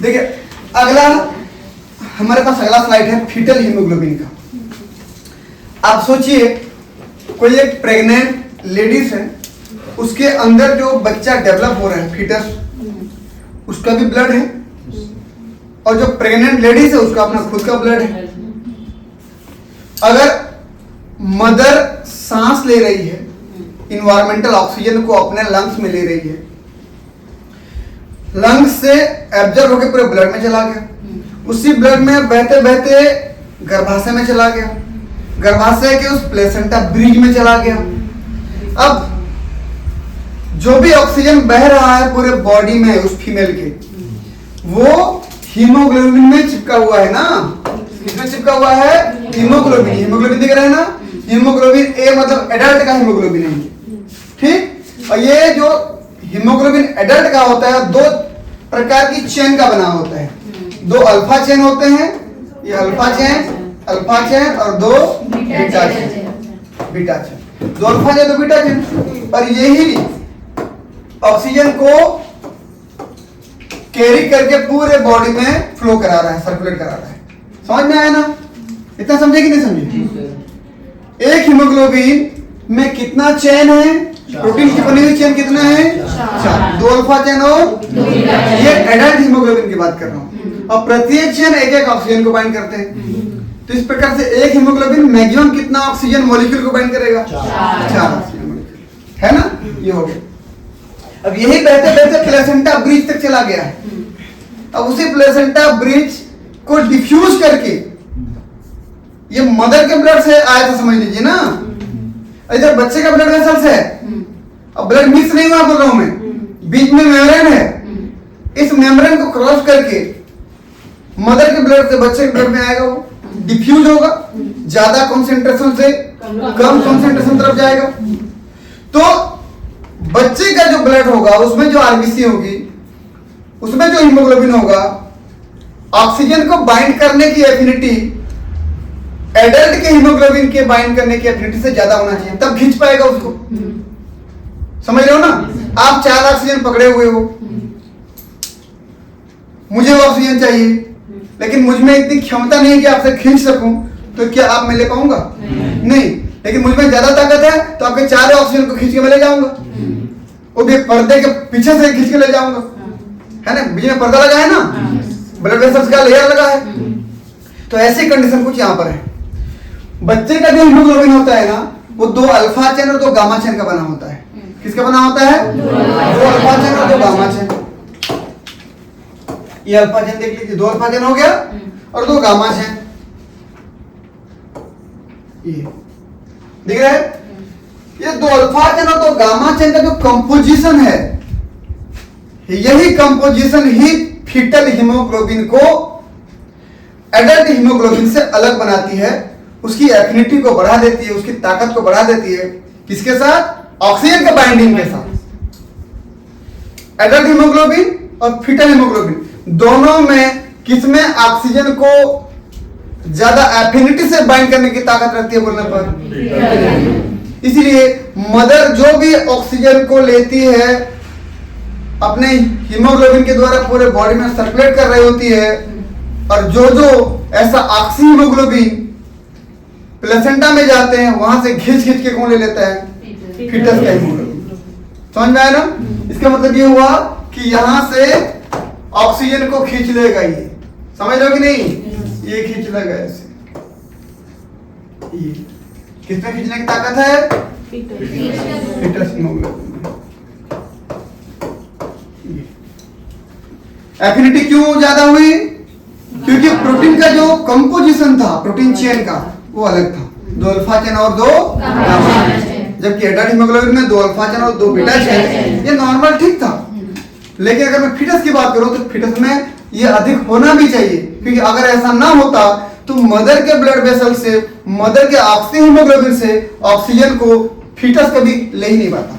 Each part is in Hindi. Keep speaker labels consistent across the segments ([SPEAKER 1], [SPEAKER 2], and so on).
[SPEAKER 1] देखिए अगला हमारे पास अगला स्लाइड है फीटल हीमोग्लोबिन का। आप सोचिए कोई एक प्रेग्नेंट लेडीज है, उसके अंदर जो बच्चा डेवलप हो रहा है फीटस, उसका भी ब्लड है, और जो प्रेग्नेंट लेडीज है उसका अपना खुद का ब्लड है। अगर मदर सांस ले रही है, इन्वायरमेंटल ऑक्सीजन को अपने लंग्स में ले रही है, लंग्स से एब्जॉर्ब होकर पूरे ब्लड में चला गया, उसी ब्लड में बहते बहते गर्भाशय में चला गया, गर्भाशय के उस प्लेसेंटा ब्रिज में चला गया। अब जो भी ऑक्सीजन बह रहा है पूरे बॉडी में उस फीमेल के, वो हीमोग्लोबिन में चिपका हुआ है ना। किसमें चिपका हुआ है? हीमोग्लोबिन। हीमोग्लोबिन दिख रहा है ना, हीमोग्लोबिन ए मतलब एडल्ट का हीमोग्लोबिन है, ठीक। और ये जो हीमोग्लोबिन एडल्ट का होता है दो प्रकार की चेन का बना होता है। दो अल्फा चेन होते हैं, ये अल्फा चेन और दो बीटा चेन। दो अल्फा चेन दो बीटा चेन, और यही ऑक्सीजन को कैरी करके पूरे बॉडी में फ्लो करा रहा है, सर्कुलेट करा रहा है। समझ में आया ना? इतना समझे कि नहीं समझे? एक हीमोग्लोबिन में कितना चेन है? प्रोटीन की बनी हुई चेन कितना है? 4। दो अल्फा चेन और ये एडल्ट हीमोग्लोबिन की बात कर रहा हूँ। और प्रत्येक चेन एक एक ऑक्सीजन को बाइंड करते हैं। तो इस प्रकार से एक हीमोग्लोबिन मैक्सिमम कितना ऑक्सीजन मॉलिक्यूल को बाइंड करेगा? 4 ऑक्सीजन मॉलिक्यूल, है ना? ये हो गया। अब यही बहते बहते प्लेसेंटा ब्रिज तक चला गया है। अब उसी प्लेसेंटा ब्रिज को डिफ्यूज करके, ये मदर के ब्लड से आया था समझ लीजिए ना, इधर बच्चे का ब्लड वेसल्स है। अब ब्लड मिक्स नहीं हुआ बोल रहा हूं मैं, बीच में मेम्ब्रेन है। इस मेम्ब्रेन को क्रॉस करके मदर के ब्लड से बच्चे के ब्लड में आएगा, वो डिफ्यूज होगा, ज्यादा कंसंट्रेशन से कम कंसंट्रेशन तरफ जाएगा। तो बच्चे का जो ब्लड होगा उसमें जो आरबीसी होगी, उसमें जो हीमोग्लोबिन होगा, ऑक्सीजन को बाइंड करने की एफिनिटी एडल्ट के हीमोग्लोबिन के बाइंड करने की एफिनिटी से ज्यादा होना चाहिए, तब खींच पाएगा उसको। समझ रहे हो ना? आप 4 ऑक्सीजन पकड़े हुए हो, मुझे वो ऑक्सीजन चाहिए, लेकिन मुझ में इतनी क्षमता नहीं है कि आपसे खींच सकूं, तो क्या आप मैं ले पाऊंगा? नहीं। लेकिन मुझ में ज्यादा ताकत है तो आपके 4 ऑक्सीजन को खींच के मैं ले जाऊंगा, वो भी पर्दे के पीछे से खींच के ले जाऊंगा, है ना? बीच में पर्दा लगा है ना, ब्लड वेसल्स का लेयर लगा है। तो ऐसी कंडीशन कुछ यहाँ पर है। बच्चे का जो हीमोग्लोबिन होता है ना, वो 2 अल्फा चेन और 2 गामा चेन का बना होता है। किसका बना होता है? 2 अल्फा चेन और 2 गामा चेन। ये अल्फा चेन देख लीजिए, 2 अल्फा चेन हो गया और 2 गामा चेन। ये दिख रहा है? ये 2 अल्फा चेन और 2 गामा चेन का जो कंपोजिशन है, यही कंपोजिशन ही फीटल हीमोग्लोबिन को एडल्ट हीमोग्लोबिन से अलग बनाती है, उसकी एफिनिटी को बढ़ा देती है, उसकी ताकत को बढ़ा देती है। किसके साथ? ऑक्सीजन के बाइंडिंग के साथ। एडल्ट हीमोग्लोबिन और फीटल हीमोग्लोबिन दोनों में किसमें ऑक्सीजन को ज्यादा एफिनिटी से बाइंड करने की ताकत रहती है बोलने पर? इसीलिए मदर जो भी ऑक्सीजन को लेती है अपने हीमोग्लोबिन के द्वारा पूरे बॉडी में सर्कुलेट कर रही होती है, और जो जो ऐसा ऑक्सी हीमोग्लोबिन प्लेसेंटा में जाते हैं वहां से खींच खींच के कौन ले लेता है? फीटस का हीमोग्लोबिन। समझ में आया ना? इसका मतलब ये हुआ कि यहां से ऑक्सीजन को खींच लेगा ये। समझ रहे हो कि नहीं? ये खींच लेगा ऐसे। ये किसमें खींचने की ताकत है? Foetus haemoglobin. एफिनिटी क्यों ज्यादा हुई? क्योंकि प्रोटीन का जो कंपोजिशन था प्रोटीन चेन का वो अलग था, 2 अल्फा चेन और 2 गामा चेन। जबकि एडल्ट हीमोग्लोबिन में 2 अल्फा चेन और 2 बीटा चेन, ये नॉर्मल ठीक था। लेकिन अगर मैं फीटस की बात करूं तो फीटस में ये अधिक होना भी चाहिए, क्योंकि अगर ऐसा ना होता तो मदर के ब्लड वेसल से, मदर के ऑक्सी हीमोग्लोबिन से ऑक्सीजन को फीटस कभी ले ही नहीं पाता।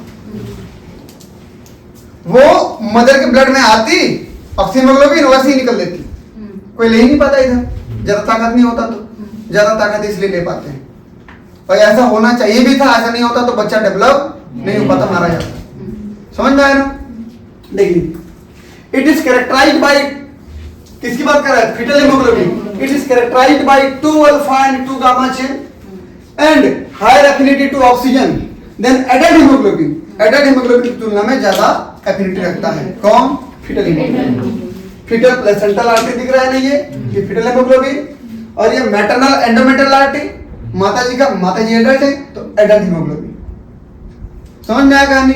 [SPEAKER 1] वो मदर के ब्लड में आती ऑक्सी हीमोग्लोबिन वैसे ही निकल लेती, कोई ले ही नहीं पाता इधर, ज्यादा ताकत नहीं होता तो। ज्यादा ताकत इसलिए ले पाते हैं, और ऐसा होना चाहिए भी था। ऐसा नहीं होता तो बच्चा डेवलप नहीं हो पाता, मारा जाता। समझ में आया ना? देखिए, इट इज कैरेक्टराइज्ड बाय किसकी बात कर रहा है? Foetal haemoglobin. It is characterised by 2 alpha and 2 gamma chain and higher affinity to oxygen than adult haemoglobin. Adult haemoglobin की तुलना में ज्यादा एफिनिटी रखता है। कौन? Foetal haemoglobin. Foetal placental artery दिख रहा है ना, ये फीटल हीमोग्लोबिन। और ये मैटरनल एंडोमेट्रियल आर्टरी, माता जी एडल्ट है तो एडल्ट हीमोग्लोबिन। समझ में आया कहानी?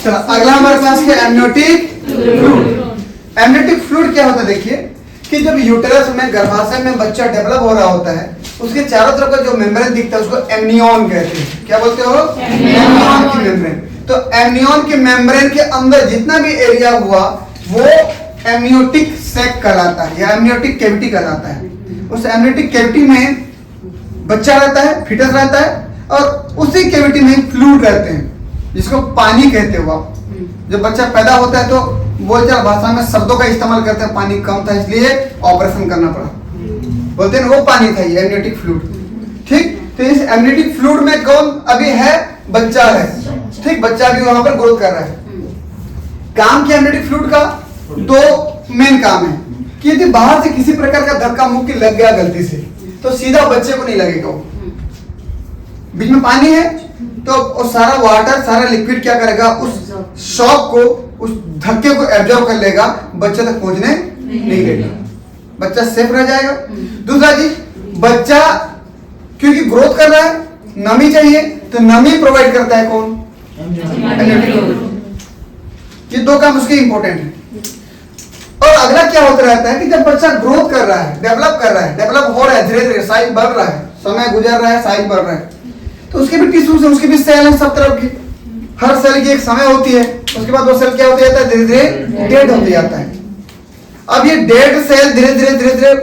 [SPEAKER 1] चलो अगला हमारे पास है एमनियोटिक फ्लूइड। एमनियोटिक फ्लूइड क्या होता है? देखिए कि जब यूटेरस में, गर्भाशय में बच्चा डेवलप हो रहा होता है, उसके चारों तरफ का जो मेम्ब्रेन दिखता है उसको एमनियन कहते हैं। क्या बोलते हो? एमनियन की मेम्ब्रेन। तो एमनियन के मेम्ब्रेन के अंदर जितना भी एरिया हुआ वो एमनियोटिक सैक कहलाता है या एमनियोटिक कैविटी कहलाता है। उस एमनियोटिक कैविटी में बच्चा रहता है, फीटस रहता है, और उसी कैविटी में फ्लूइड रहते हैं जिसको पानी कहते हो आप। जब बच्चा पैदा होता है तो बोलचाल भाषा में शब्दों का इस्तेमाल करते हैं, पानी कम था इसलिए ऑपरेशन करना पड़ा, बोलते हैं वो पानी था, ये एमनियोटिक फ्लूइड। ठीक, तो इस एमनियोटिक फ्लूइड में कौन अभी है? बच्चा है। ठीक, बच्चा भी वहां पर ग्रोथ कर रहा है। काम क्या एमनियोटिक फ्लूइड का? 2 मेन काम है कि यदि बाहर से किसी प्रकार का धक्का मुक्की लग गया गलती से तो सीधा बच्चे को नहीं लगेगा। वो बीच में पानी है तो वो सारा वाटर, सारा लिक्विड क्या करेगा? उस शॉक को, उस धक्के को एब्जॉर्ब कर लेगा, बच्चे तक पहुंचने नहीं देगा, बच्चा सेफ रह जाएगा। दूसरा चीज, बच्चा क्योंकि ग्रोथ कर रहा है, नमी चाहिए, तो नमी प्रोवाइड करता है कौन? ये 2 काम उसके इंपॉर्टेंट है। और अगला क्या होता रहता है कि जब बच्चा ग्रोथ कर रहा है, डेवलप कर रहा है, डेवलप हो रहा है, धीरे धीरे साइज बढ़ रहा है, समय गुजर रहा है, साइज बढ़ रहा है, तो उसके भी टिश्यूज है, उसके भी सेल है सब तरफ की। हर सेल की एक समय होती है, उसके बाद वो सेल क्या होता जाता है? धीरे धीरे डेड होते जाता है। अब ये डेड सेल धीरे धीरे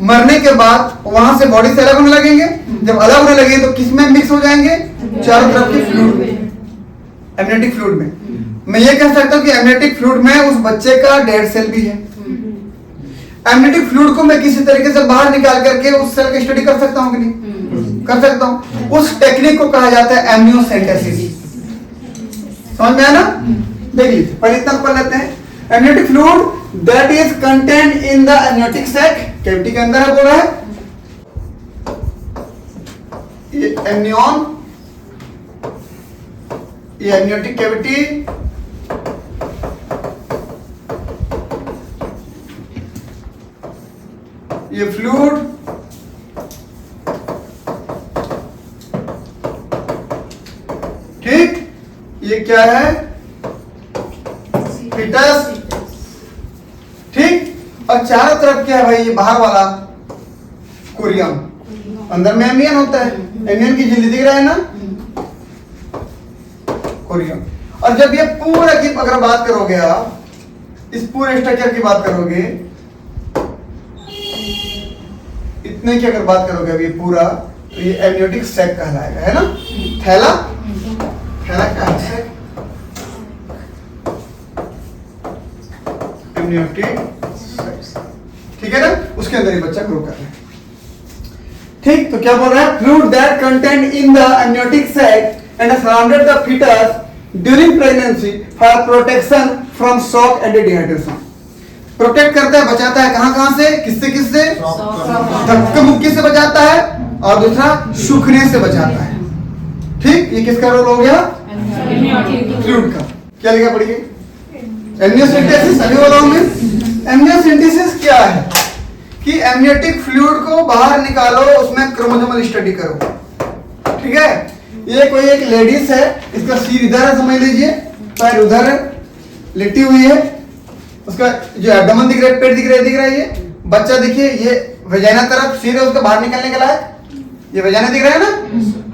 [SPEAKER 1] मरने के बाद वहां से बॉडी से अलग होने लगेंगे। जब अलग होने लगे तो किस में मिक्स हो जाएंगे? चारों तरफ के फ्लूइड में, एमनियोटिक फ्लूइड में। मैं ये कह सकता हूँ कि एमनियोटिक फ्लूइड में उस बच्चे का डेड सेल भी है। एमनियोटिक फ्लूइड को मैं किसी तरीके से बाहर निकाल करके उस सेल की स्टडी कर सकता हूँ कि नहीं? कर सकता हूँ। उस टेक्निक को कहा जाता है एमनियोसेंटेसिस। समझ में आया ना? देख लीजिए, पहले इतना पढ़ लेते हैं। Amniotic fluid that is content in the amniotic sac, cavity के अंदर है, बोल रहा है। ये एमनियन, ये एमनियोटिक कैविटी, ये फ्लूइड, ठीक, ये क्या है? फीटस, ठीक, और चारों तरफ क्या है भाई? ये बाहर वाला कोरियम, अंदर में एमनियन होता है। एमनियन की झिल्ली दिख रहा है ना, कोरियम। और जब ये पूरा की अगर बात करोगे आप, इस पूरे स्ट्रक्चर की बात करोगे, इतने की अगर बात करोगे अभी पूरा, तो ये एमनियोटिक सैक कहलाएगा, है ना? थैला, थैला क्या है? एमनियोटिक सैक, ठीक है ना? उसके अंदर ये बच्चा ग्रो कर रहा है। ठीक, तो क्या बोल रहा है? Fluid that content in the amniotic sac and surrounded the foetus during pregnancy for protection from shock and dehydration. Protect करता है, बचाता है, कहां से? किससे किससे? धक्का मुक्की से बचाता है, और दूसरा सूखने से बचाता है। ठीक, ये किसका रोल हो गया? फ्लूइड का। क्या लिखा पढ़िए? एमनियोसेंटेसिस। अभी बोला हूं मैं, एमनियोसेंटेसिस क्या है कि एमनियोटिक फ्लूइड को बाहर निकालो, उसमें क्रोमोसोमल स्टडी करो। ठीक है, ये कोई एक लेडीज है, इसका सिर इधर है, समझ लीजिए, पैर उधर है, लेटी हुई है, उसका जो एब्डोमेन दिख रहा है, पेट दिख रहा है, ये बच्चा देखिए, ये वेजाइना तरफ सिर है उसका बाहर निकलने के लायक, ये वेजाइना दिख रहा है ना,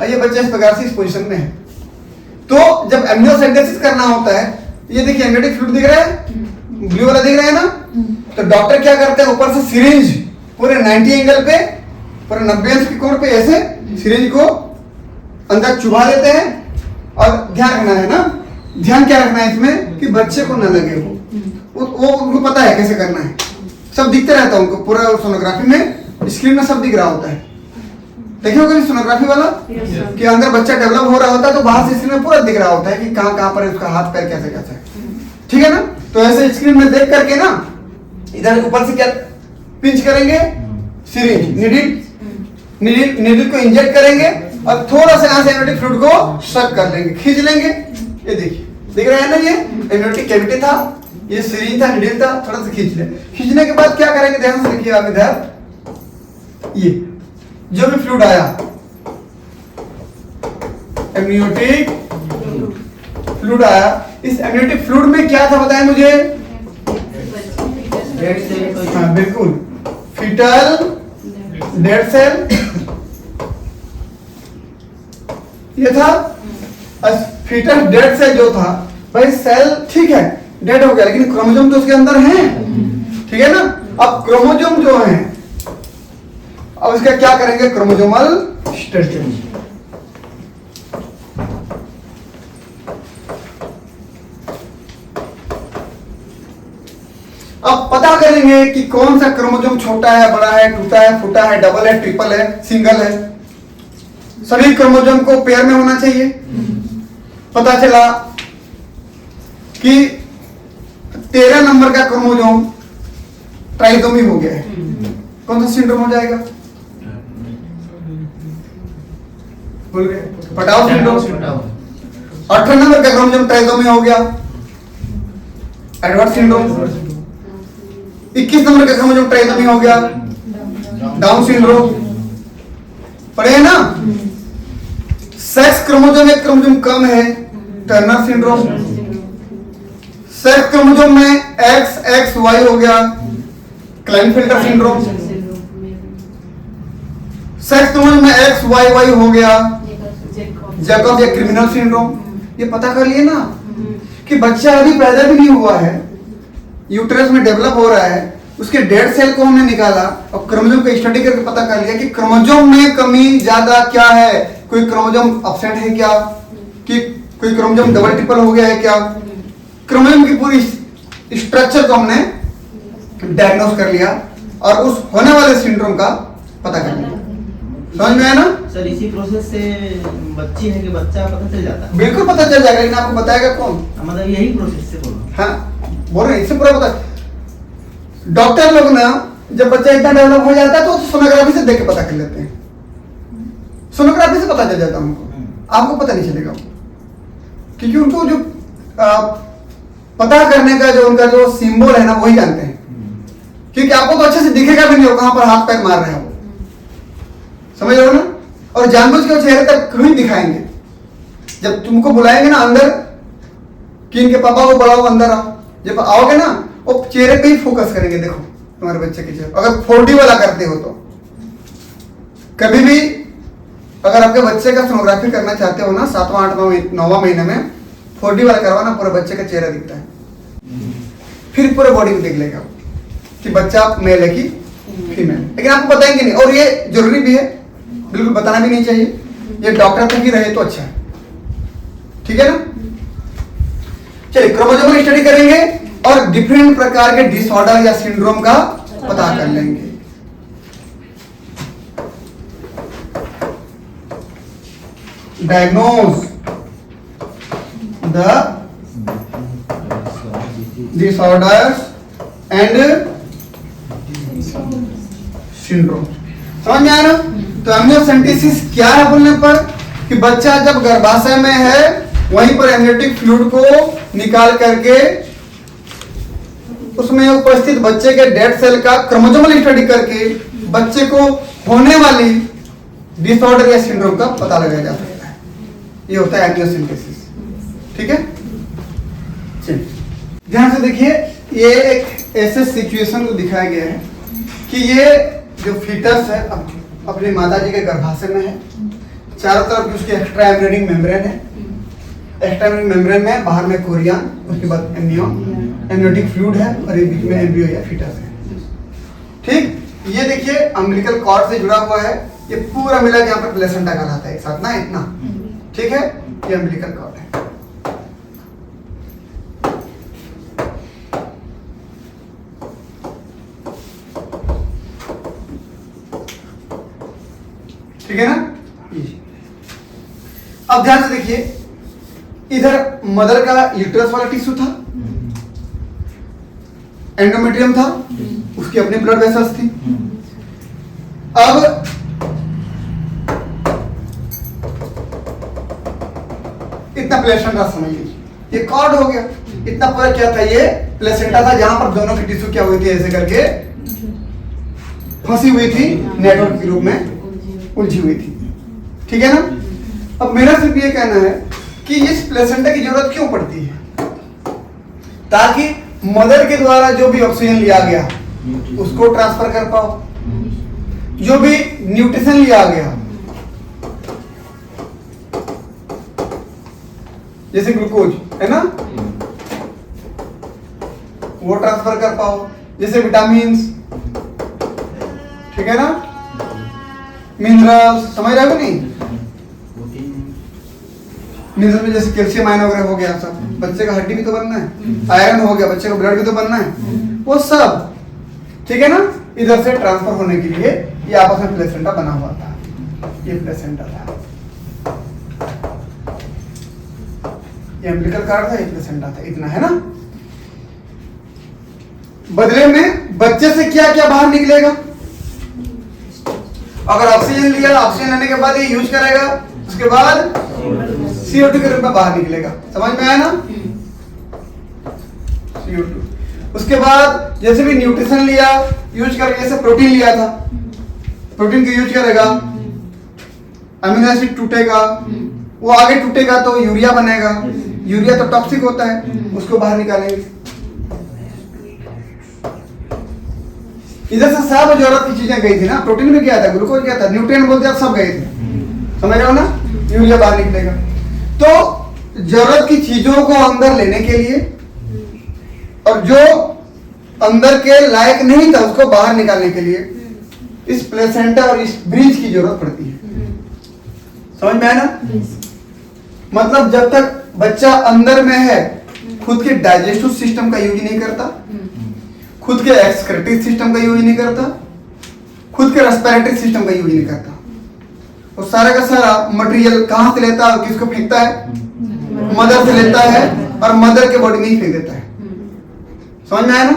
[SPEAKER 1] और ये बच्चा इस प्रकार से इस पोजीशन में है। तो जब एमनियोसेंटेसिस करना होता है, ये देखिए एमनियोटिक फ्लूइड दिख रहा है, ब्लू वाला दिख रहा है ना, तो डॉक्टर क्या करते हैं? ऊपर से सिरिंज पूरे 90 एंगल पे, पूरे 90 अंश के कोण पे ऐसे सिरिंज को अंदर चुभा देते हैं। और ध्यान रखना है ना, ध्यान क्या रखना है इसमें कि बच्चे को न लगे। वो उनको पता है कैसे करना है, सब दिखते रहता है उनको, पूरा सोनोग्राफी में स्क्रीन में सब दिख रहा होता है। देखे होगा सोनोग्राफी वाला कि अंदर बच्चा डेवलप हो रहा होता है, तो बाहर से स्क्रीन में पूरा दिख रहा होता है कि कहां कहां पर उसका हाथ पैर कैसे कैसे है। ठीक है ना? तो ऐसे स्क्रीन में देख करके ना इधर ऊपर से क्या पिंच करेंगे, सिरिंज नीडल को इंजेक्ट करेंगे और थोड़ा सा यहाँ से एमनियोटिक फ्लूइड को सक कर लेंगे, खींच लेंगे। ये देखिए, दिख रहा है ना, ये एमनियोटिक कैविटी था, ये सिरिंज था, नीडल था, थोड़ा सा खींच ले। खींचने के बाद क्या करेंगे, ध्यान से देखिए आप इधर, ये जो भी फ्लूइड आया एमनियोटिक फ्लूइड आया, इस एमनियोटिक फ्लूइड में क्या था बताएं मुझे? हाँ बिल्कुल, फीटल डेड सेल ये था। फीटल डेड सेल जो था, भाई सेल ठीक है डेड हो गया, लेकिन क्रोमोसोम तो उसके अंदर है, ठीक है ना। अब क्रोमोसोम जो है, अब इसका क्या करेंगे, क्रोमोसोमल स्ट्रक्चर। अब पता करेंगे कि कौन सा क्रोमोसोम छोटा है, बड़ा है, टूटा है, फूटा है, डबल है, ट्रिपल है, सिंगल है। सभी क्रोमोसोम को पेयर में होना चाहिए। पता चला कि 13 नंबर का क्रोमोसोम ट्राइसोमी हो गया है, कौन सा सिंड्रोम हो जाएगा? भूल गए, पटाव सिंड्रोम। 18 नंबर का क्रोमोसोम ट्राइसोमी हो गया, एडवर्ड सिंड्रोम। 21 नंबर का क्रोमोसोम ट्राइसोमी हो गया, डाउन सिंड्रोम। पढ़े हैं ना। सेक्स क्रोमोसोम एक क्रोमोसोम कम है, टर्नर सिंड्रोम। सेक्स क्रोमोसोम में XXY हो गया, क्लाइनफेल्टर सिंड्रोम। सेक्स क्रोमोसोम में XYY हो गया, जैकब या क्रिमिनल सिंड्रोम। ये पता कर लिए ना कि बच्चा अभी पैदा भी नहीं हुआ है, यूट्रस में डेवलप हो रहा है, उसके डेड सेल को हमने निकाला और क्रोमोसोम का स्टडी करके पता कर लिया कि क्रोमोसोम में कमी ज्यादा क्या है, कोई क्रोमोसोम एब्सेंट है क्या, कि कोई क्रोमोसोम डबल ट्रिपल हो गया है क्या। क्रोमोसोम की पूरी स्ट्रक्चर को हमने डायग्नोस कर लिया और उस होने वाले सिंड्रोम का पता कर लिया। समझ में आया ना
[SPEAKER 2] सर? इसी प्रोसेस से बच्ची है कि बच्चा पता चल जाता है?
[SPEAKER 1] बिल्कुल पता चल जाएगा, लेकिन आपको बताएगा कौन?
[SPEAKER 2] मतलब यही प्रोसेस से बोल रहा हूं।
[SPEAKER 1] हाँ बोल रहे हैं, इससे पूरा पता। डॉक्टर लोग ना जब बच्चा इतना डेवलप हो जाता है तो सोनोग्राफी से देख के पता कर लेते हैं। सोनोग्राफी से पता चल जाता है उनको, आपको पता नहीं चलेगा, क्योंकि उनको जो पता करने का जो उनका जो सिंबल है ना वही जानते हैं, क्योंकि आपको तो अच्छे से दिखेगा भी नहीं हो कहां पर हाथ पैर मार रहे हैं वो, समझ रहे हो ना। और जानबूझ के चेहरे तक क्यों दिखाएंगे, जब तुमको बुलाएंगे ना अंदर कि इनके पापा को बुलाओ अंदर आओ, जब आओगे ना वो चेहरे पे ही फोकस करेंगे, देखो तुम्हारे बच्चे के चेहरे। अगर 4D वाला करते हो तो कभी भी अगर आपके बच्चे का सोनोग्राफी करना चाहते हो ना 7वां 8वां 9वां महीने में 4D वाला करवाना, पूरे बच्चे का चेहरा दिखता है, फिर पूरे बॉडी को देख लेगा कि बच्चा मेल है कि फीमेल। लेकिन आपको बताएंगे नहीं, और ये जरूरी भी है, बिल्कुल बताना भी नहीं चाहिए, ये डॉक्टर तक ही रहे तो अच्छा है, ठीक है ना। चलिए क्रोमोसोमल स्टडी करेंगे और डिफरेंट प्रकार के डिसऑर्डर या सिंड्रोम का पता कर लेंगे। Diagnose the disorders and syndrome. समझ में आया ना। तो एमनियोसेंटेसिस क्या है बोलने पर कि बच्चा जब गर्भाशय में है वहीं पर एमनियोटिक फ्लूइड को निकाल करके उसमें उपस्थित बच्चे के डेड सेल का क्रोमोसोमल स्टडी करके बच्चे को होने वाली डिसऑर्डर या सिंड्रोम का पता लगाया जा सकता है। ये होता है एमनियोसेंटेसिस, ठीक है। चलिए ध्यान से देखिए, ये एक ऐसे सिचुएशन को दिखाया गया है कि ये जो फीटस है अपनी माता जी के गर्भाशय में है, चारों तरफ उसकी एक्स्ट्रा एम्ब्रियोनिक मेम्ब्रेन है, एक्स्ट्रा एम्ब्रियोनिक मेम्ब्रेन में बाहर में कोरियन, उसके बाद एमनियोटिक फ्लूइड है और ये बीच में एम्ब्रियो या फीटस है, ठीक। ये देखिए अम्बिलिकल कॉर्ड से जुड़ा हुआ है, ये पूरा मिला के यहाँ पर प्लेसेंटा कहलाता है एक साथ ना, इतना, ठीक है। ये अम्बिलिकल कॉर्ड है, ठीक है ना। अब ध्यान से देखिए, इधर मदर का यूट्रस वाला टिश्यू था, एंडोमेट्रियम था, उसकी अपनी ब्लड वेसल्स थी। अब इतना प्लेसेंटा समझ लीजिए, ये कॉर्ड हो गया। इतना पूरा क्या था, ये प्लेसेंटा था जहां पर दोनों की टिश्यू क्या हुई थी, ऐसे करके फंसी हुई थी, नेटवर्क के रूप में उलझी हुई थी। ठीक है ना। अब मेरा सिर्फ ये कहना है कि इस प्लेसेंटा की जरूरत क्यों पड़ती है, ताकि मदर के द्वारा जो भी ऑक्सीजन लिया गया उसको ट्रांसफर कर पाओ, जो भी न्यूट्रिशन लिया गया जैसे ग्लूकोज है ना, वो ट्रांसफर कर पाओ, जैसे विटामिन्स, ठीक है ना, मिनरल्स, समझ रहे हो नहीं? मिनरल में जैसे कैल्शियम आयन वगैरह हो गया, सब बच्चे का हड्डी भी तो बनना है, आयरन हो गया, बच्चे का ब्लड भी तो बनना है, वो सब ठीक है ना, इधर से ट्रांसफर होने के लिए ये आपस में प्लेसेंटा बना हुआ था। ये प्लेसेंटा था, ये अम्बिलिकल कार्ड था, ये प्लेसेंटा था, इतना है ना। बदले में बच्चे से क्या क्या बाहर निकलेगा, अगर ऑक्सीजन लिया, ऑक्सीजन लेने के बाद ये यूज करेगा, उसके बाद CO2 के रूप में बाहर निकलेगा। समझ में आया ना? CO2। उसके बाद जैसे भी न्यूट्रिशन लिया, यूज करके, जैसे प्रोटीन लिया था, प्रोटीन को यूज करेगा, अमीनो एसिड टूटेगा, वो आगे टूटेगा तो यूरिया बनेगा, यूरिया तो टॉक्सिक होता है, उसको बाहर निकालेंगे। इधर से सब जरूरत की चीजें गई थी ना, प्रोटीन भी क्या था, ग्लूकोज क्या था, न्यूट्रिएंट बोलते हैं, सब गए थे, समझ रहे हो ना। यूरिया बाहर निकलेगा, तो जरूरत की चीजों को अंदर लेने के लिए और जो अंदर के लायक नहीं था उसको बाहर निकालने के लिए इस प्लेसेंटा और इस ब्रिज की जरूरत पड़ती है। समझ में आया ना? मतलब जब तक बच्चा अंदर में है, खुद के डाइजेस्टिव सिस्टम का यूज नहीं करता, खुद के एक्सक्रीटिव सिस्टम का यूज नहीं करता, खुद के रेस्पिरेटरी सिस्टम का यूज नहीं करता, वो सारा का सारा मटेरियल कहां से लेता है और किसको फेंकता है? मदर से लेता है और मदर के बॉडी में ही फेंक देता है। समझ में आया ना?